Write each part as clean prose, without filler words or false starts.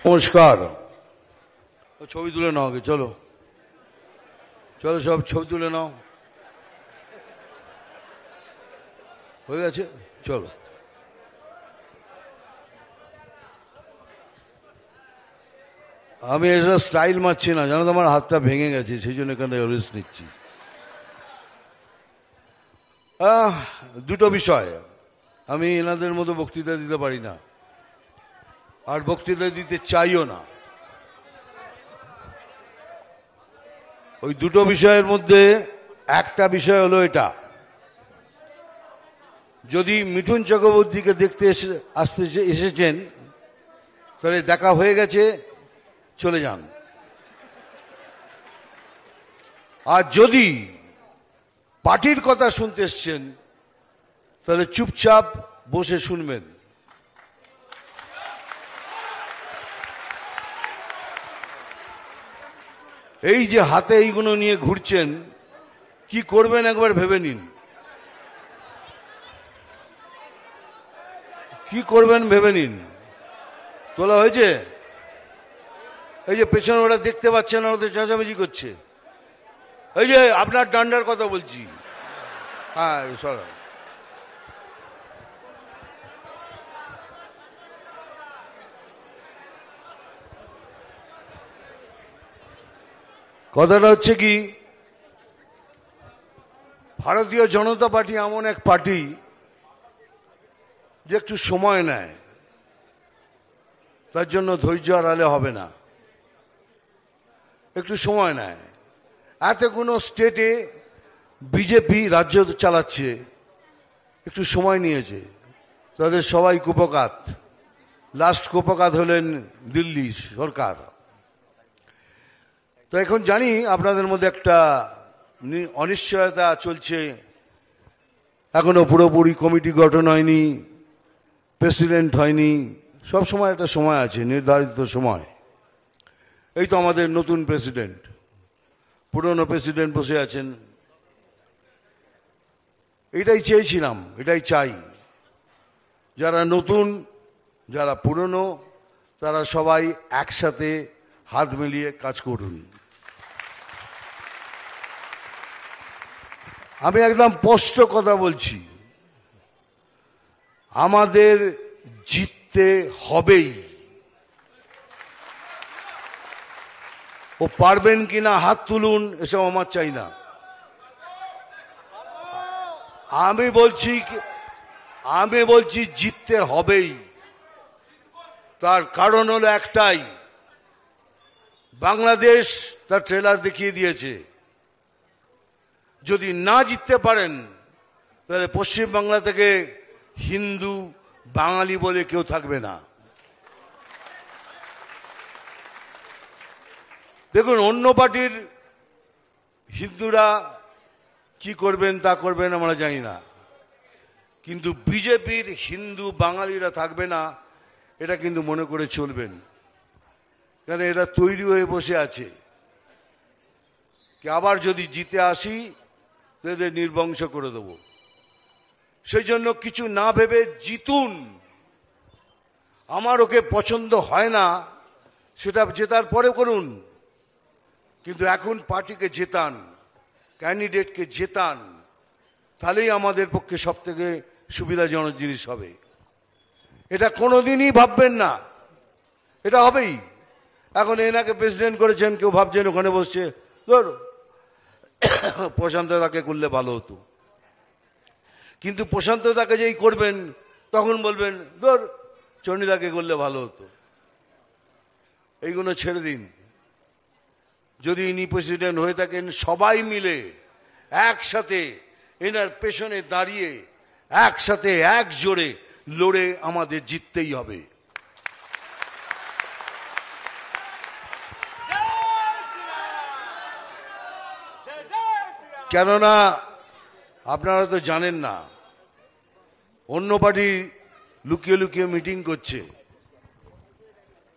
নমস্কার। ছবি তুলে নাও আগে, চলো চলো সব ছবি তুলে নাও, হয়ে গেছে, চলো। আমি এসব স্টাইল মারছি না, জানো তো আমার হাতটা ভেঙে গেছে, সেই জন্য এখানে রেস্ট নিচ্ছি। দুটো বিষয়, আমি এনাদের মতো বক্তৃতা দিতে পারি না, আর বক্তৃতা দিতে চাইও না। ওই দুটো বিষয়ের মধ্যে একটা বিষয় হলো এটা, যদি মিঠুন চক্রবর্তীকে দেখতে এসেছেন তাহলে দেখা হয়ে গেছে, চলে যান। আর যদি পার্টির কথা শুনতে এসছেন তাহলে চুপচাপ বসে শুনবেন। এই যে হাতে এইগুলো নিয়ে ঘুরছেন, কি করবেন একবার ভেবে নিন, কি করবেন ভেবে নিন। তোলা হয়েছে? এই যে পেছনে ওরা দেখতে পাচ্ছেন না, ওদের চেঁচামেচি করছে। এই যে আপনার ডান্ডার কথা বলছি, হ্যাঁ সরা। কথাটা হচ্ছে কি, ভারতীয় জনতা পার্টি এমন এক পার্টি যে একটু সময় নেয়, তার জন্য ধৈর্য হারালে হবে না, একটু সময় নেয়। এতগুলো স্টেটে বিজেপি রাজ্য চালাচ্ছে, একটু সময় নিয়েছে, তাদের সবাই কুপকাত। লাস্ট কুপকাত হলেন দিল্লি সরকার। তো এখন জানি আপনাদের মধ্যে একটা অনিশ্চয়তা চলছে, এখনো পুরোপুরি কমিটি গঠন হয়নি, প্রেসিডেন্ট হয়নি, সব সময় একটা সময় আছে, নির্ধারিত সময়। এই তো আমাদের নতুন প্রেসিডেন্ট, পুরনো প্রেসিডেন্ট বসে আছেন। এটাই চেয়েছিলাম, এটাই চাই, যারা নতুন যারা পুরনো তারা সবাই একসাথে হাত মিলিয়ে কাজ করুন। আমি একদম স্পষ্ট কথা বলছি, আমাদের জিততে হবেই। ও পারবেন কিনা হাত তুলুন, এসব আমার চাই না। আমি বলছি জিততে হবেই। তার কারণ হলো একটাই, বাংলাদেশ তার ট্রেলার দেখিয়ে দিয়েছে, যদি না জিততে পারেন তাহলে পশ্চিম বাংলা থেকে হিন্দু বাঙালি বলে কেউ থাকবে না। দেখুন, অন্য পার্টির হিন্দুরা কি করবেন তা করবেন আমরা জানি না, কিন্তু বিজেপির হিন্দু বাঙালিরা থাকবে না, এটা কিন্তু মনে করে চলবেন। কারণ এরা তৈরি হয়ে বসে আছে কি আবার যদি জিতে আসি তাদের নির্বংশ করে দেব। সেই জন্য কিছু না ভেবে জিতুন। আমার ওকে পছন্দ হয় না, সেটা জেতার পরে করুন, কিন্তু এখন পার্টিকে জেতান, ক্যান্ডিডেটকে জেতান, তাহলেই আমাদের পক্ষে সব থেকে সুবিধাজনক জিনিস হবে। এটা কোনোদিনই ভাববেন না, এটা হবেই। এখন এনাকে প্রেসিডেন্ট করেছেন, কেউ ভাবছেন ওখানে বসছে, ধর প্রশান্ত দাকে করলে ভালো হতো, কিন্তু প্রশান্ত দাকে যেই করবেন তখন বলবেন ধর চন্ডিদাকে করলে ভালো হতো। এইগুলো ছেড়ে দিন। যদি ইনি প্রেসিডেন্ট হয়ে থাকেন, সবাই মিলে একসাথে এনার পেছনে দাঁড়িয়ে একসাথে এক জোরে লড়ে আমাদের জিততেই হবে। কেননা আপনারা তো জানেন না, অন্য পার্টি লুকিয়ে লুকিয়ে মিটিং করছে।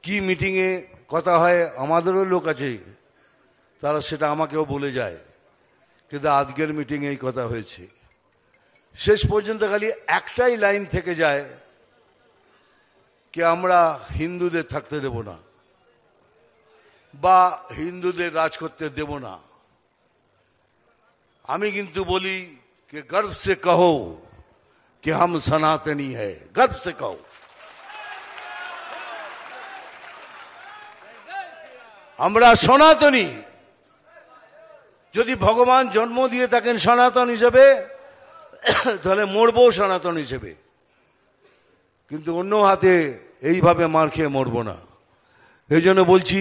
কি মিটিংয়ে কথা হয়, আমাদেরও লোক আছে, তারা সেটা আমাকেও বলে যায়, কিন্তু আজকের মিটিংয়ে এই কথা হয়েছে। শেষ পর্যন্ত খালি একটাই লাইন থেকে যায় কি আমরা হিন্দুদের থাকতে দেব না। বা হিন্দুদের রাজ করতে দেব না। আমি কিন্তু বলি कि गर्व से कहो कि हम सनातनी है, गर्व से कहो। আমরা সনাতনী। যদি ভগবান জন্ম দিয়ে থাকেন সনাতন হিসেবে, তাহলে মরবো সনাতন হিসেবে, কিন্তু অন্য হাতে এইভাবে মার খেয়ে মরবো না। এই জন্য বলছি,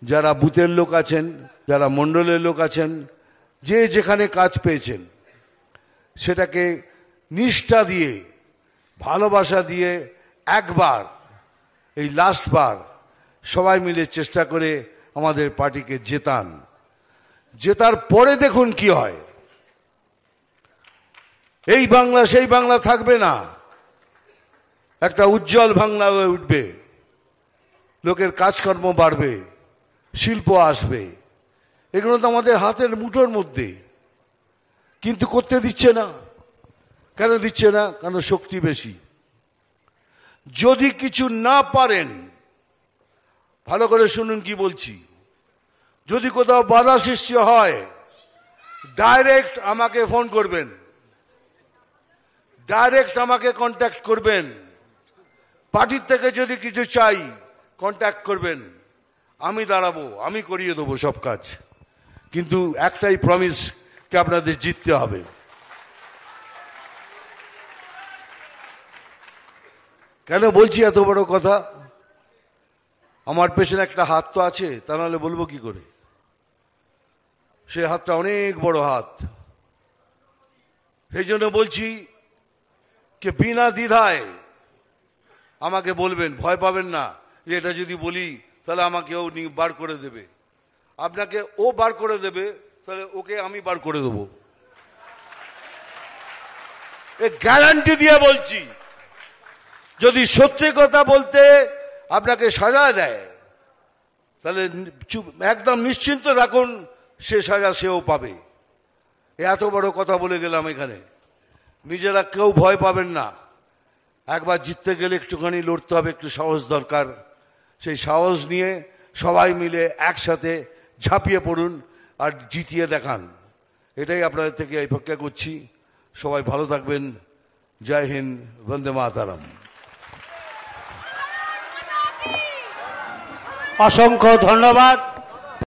যারা বুথের লোক আছেন, যারা মণ্ডলের লোক আছেন, যে যেখানে কাজ পেয়েছেন সেটাকে নিষ্ঠা দিয়ে, ভালোবাসা দিয়ে একবার, এই লাস্ট বার সবাই মিলে চেষ্টা করে আমাদের পার্টিকে জেতান। জেতার পরে দেখুন কি হয়। এই বাংলা সেই বাংলা থাকবে না, একটা উজ্জ্বল বাংলা হয়ে উঠবে। লোকের কাজকর্ম বাড়বে, শিল্প আসবে। এগুলো তো আমাদের হাতের মুঠোর মধ্যে, কিন্তু করতে দিচ্ছে না। কেন দিচ্ছে না? কারণ শক্তি বেশি। যদি কিছু না পারেন, ভালো করে শুনুন কি বলছি, যদি কোথাও বাধা সৃষ্টি হয়, ডাইরেক্ট আমাকে ফোন করবেন, ডাইরেক্ট আমাকে কন্ট্যাক্ট করবেন। পার্টির থেকে যদি কিছু চাই, কন্ট্যাক্ট করবেন, আমি দাঁড়াবো, আমি করিয়ে দেবো সব কাজ। কিন্তু একটাই প্রমিস, কে আপনাদের জিততে হবে। কেন বলছি এত বড় কথা? আমার পেছনে একটা হাত তো আছে, তা নাহলে বলবো কি করে? সে হাতটা অনেক বড় হাত। সেই জন্য বলছি যে বিনা দ্বিধায় আমাকে বলবেন, ভয় পাবেন না যে এটা যদি বলি তাহলে আমাকে ও বার করে দেবে। আপনাকে ও বার করে দেবে, তাহলে ওকে আমি বার করে দেবো, এ গ্যারান্টি দিয়ে বলছি। যদি সত্যি কথা বলতে আপনাকে সাজা দেয়, তাহলে একদম নিশ্চিন্ত রাখুন, সে সাজা সেও পাবে। এত বড় কথা বলে গেলাম এখানে। নিজেরা কেউ ভয় পাবেন না। একবার জিততে গেলে একটুখানি লড়তে হবে, একটু সাহস দরকার। সেই সাহস নিয়ে সবাই মিলে একসাথে ঝাঁপিয়ে পড়ুন আর জিতিয়ে দেখান। এটাই আপনাদের থেকে অপেক্ষা করছি। সবাই ভালো থাকবেন। জয় হিন্দ, বন্দে মাতরম। অসংখ্য ধন্যবাদ।